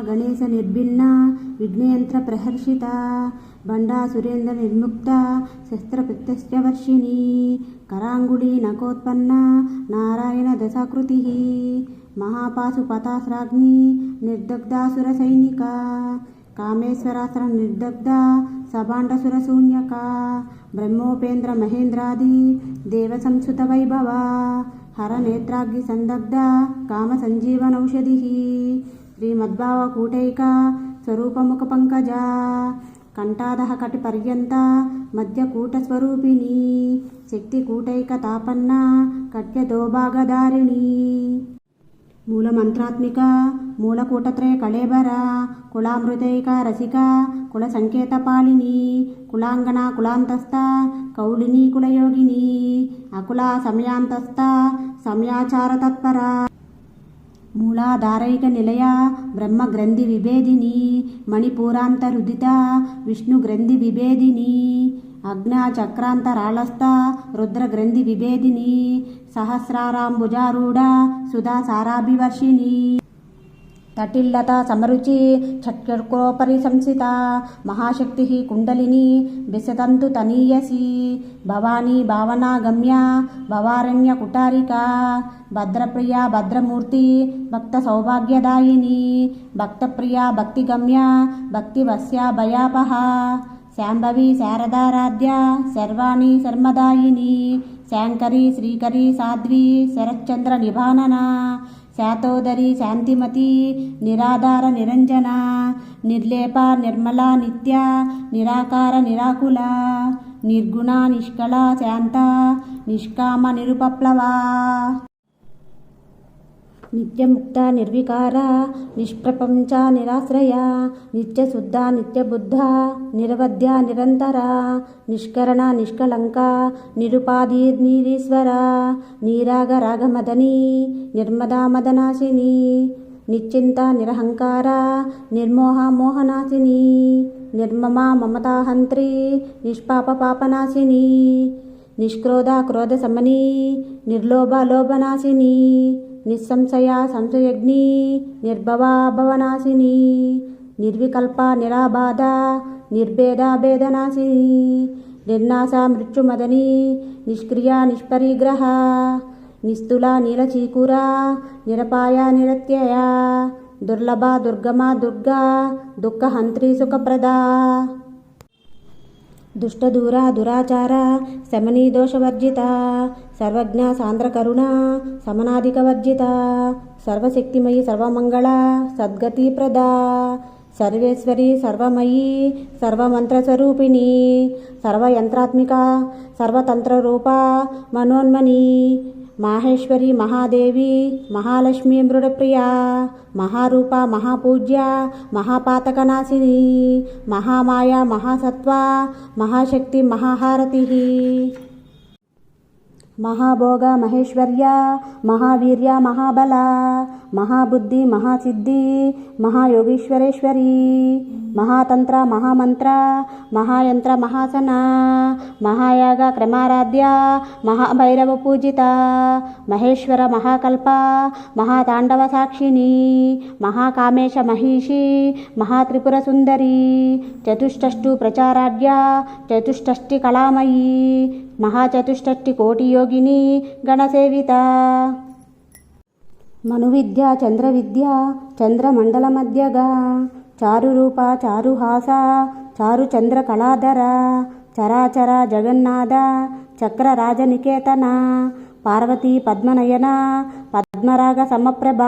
గణేశ నిర్భిన్న విఘ్నయంత్ర ప్రహర్షిత బండా సురేంద్ర నిర్ముక్త శస్త్ర ప్రత్యస్యవర్షిణి కరాంగుళీ నకోత్పన్న నారాయణ దశాకృతి మహాపాశుపతాస్రాగ్ని నిర్దగ్ధాసుర సైనిక కామేశ్వరాస్త్ర నిర్దగ్ధ సభాండసుర శూన్యక బ్రహ్మోపేంద్ర మహేంద్రాది దేవ సంస్కృత వైభవ హర నేత్రాగ్ని సందగ్ధ కామ సంజీవనౌషధి శ్రీమద్భావకూటైక స్వరూపముఖ పంకజ కంఠాదహ కటి పర్యంత మధ్యకూటస్వరూపిణి శక్తికూటైక తాపన్న కట్యదోభాగధారిణి మూలమంత్రాత్మిక మూలకూటత్రయ కళేబర కులామృతైక రసిక కుల సంకేత పాలిని కులాంగన కులాంతస్థ కౌళిని కులయోగిని అకుల సమయాంతస్థ సమయాచార తత్పర మూలాధారైక నిలయ బ్రహ్మ గ్రంథి విభేదిని మణిపూరాంతరుదిత విష్ణు గ్రంథి విభేదిని అగ్నా చక్రాంతరాళస్థ రుద్ర గ్రంథి విభేదిని సహస్రారాంబుజారూఢ సుధా సారాభివర్షిణి తటిల్లత సమరుచి ఛట్కర్కోపరి సంసిత మహాశక్తి కుండలిని బిసతంతు తనీయసి భవానీ భావనాగమ్య భవారణ్య కుటారిక భద్రప్రియ భద్రమూర్తి భక్త సౌభాగ్యదాయిని భక్తప్రియ భక్తిగమ్య భక్తివస్య భయాపహ శాంభవి శారదారాధ్య శర్వాణి శర్మదాయిని శాంకరి శ్రీకరి సాధ్వి శరశ్చంద్ర నిభానన శాతోదరి శాంతిమతి నిరాధార నిరంజన నిర్లేప నిర్మల నిత్య నిరాకార నిరాకుల నిర్గుణ నిష్కళ శాంత నిష్కామ నిరుపప్లవ నిత్యముక్త నిర్వికార నిష్ప్రపంచ నిరాశ్రయ నిత్యశుద్ధ నిత్యబుద్ధ నిరవధ్య నిరంతర నిష్కరణ నిష్కలంక నిరుపాధి నిరీశ్వర నీరాగ రాగమదని నిర్మదా మదనాశిని నిశ్చింత నిరహంకార నిర్మోహ మోహనాశిని నిర్మమ మమతాహంత్రి నిష్పాప పాపనాశిని నిష్క్రోధ క్రోధ సమని నిర్లోభ లోభనాశిని నిస్సంశయ సంశయగ్ని నిర్భవ భవనాశిని నిర్వికల్ప నిరాబాధ నిర్భేద భేదనాశిని నిర్నాశ మృత్యుమదని నిష్క్రియ నిష్పరిగ్రహ నిస్తుల నీలచీకూర నిరపాయ నిరత్యయ దుర్లభ దుర్గమ దుర్గా దుఃఖహంత్రి సుఖప్రద దుష్టదూర దురాచార శమనీ దోషవర్జిత సర్వజ్ఞ సాంద్రకరుణ సమనాధికవర్జిత సర్వశక్తిమయి సర్వమంగళ సద్గతి ప్రద సర్వేశ్వరి సర్వమయీ సర్వమంత్రస్వరూపిణి సర్వయంత్రాత్మిక సర్వతంత్రరూప మనోన్మని మాహేశ్వరి మహాదేవి మహాలక్ష్మీ మృడప్రియ మహారూప మహాపూజ్య మహాపాతకనాశిని మహామాయ మహాసత్వ మహాశక్తి మహాహారతి మహాభోగ మహేశ్వర్య మహావీర్య మహాబల మహాబుద్ధి మహాసిద్ధి మహాయోగీశ్వరేశ్వరి మహాతంత్ర మహామంత్ర మహాయంత్ర మహాసన మహాయాగ క్రమారాధ్య మహాభైరవ పూజిత మహేశ్వర మహాకల్ప మహాతాండవ సాక్షిని మహాకామేశ మహిషి మహాత్రిపుర సుందరి చతుష్టష్టు ప్రచారాధ్య చతుష్టష్టి కళామయీ మహాచతుష్టష్టి కోటి యోగిని గణసేవిత మనువిద్య చంద్రవిద్య చంద్రమండల మధ్యగా చారురూప చారుహాస చారు చంద్ర కళాధర చరాచర జగన్నాథ చక్ర రాజనికేతన పార్వతీ పద్మనయన పద్మరాగ సమప్రభ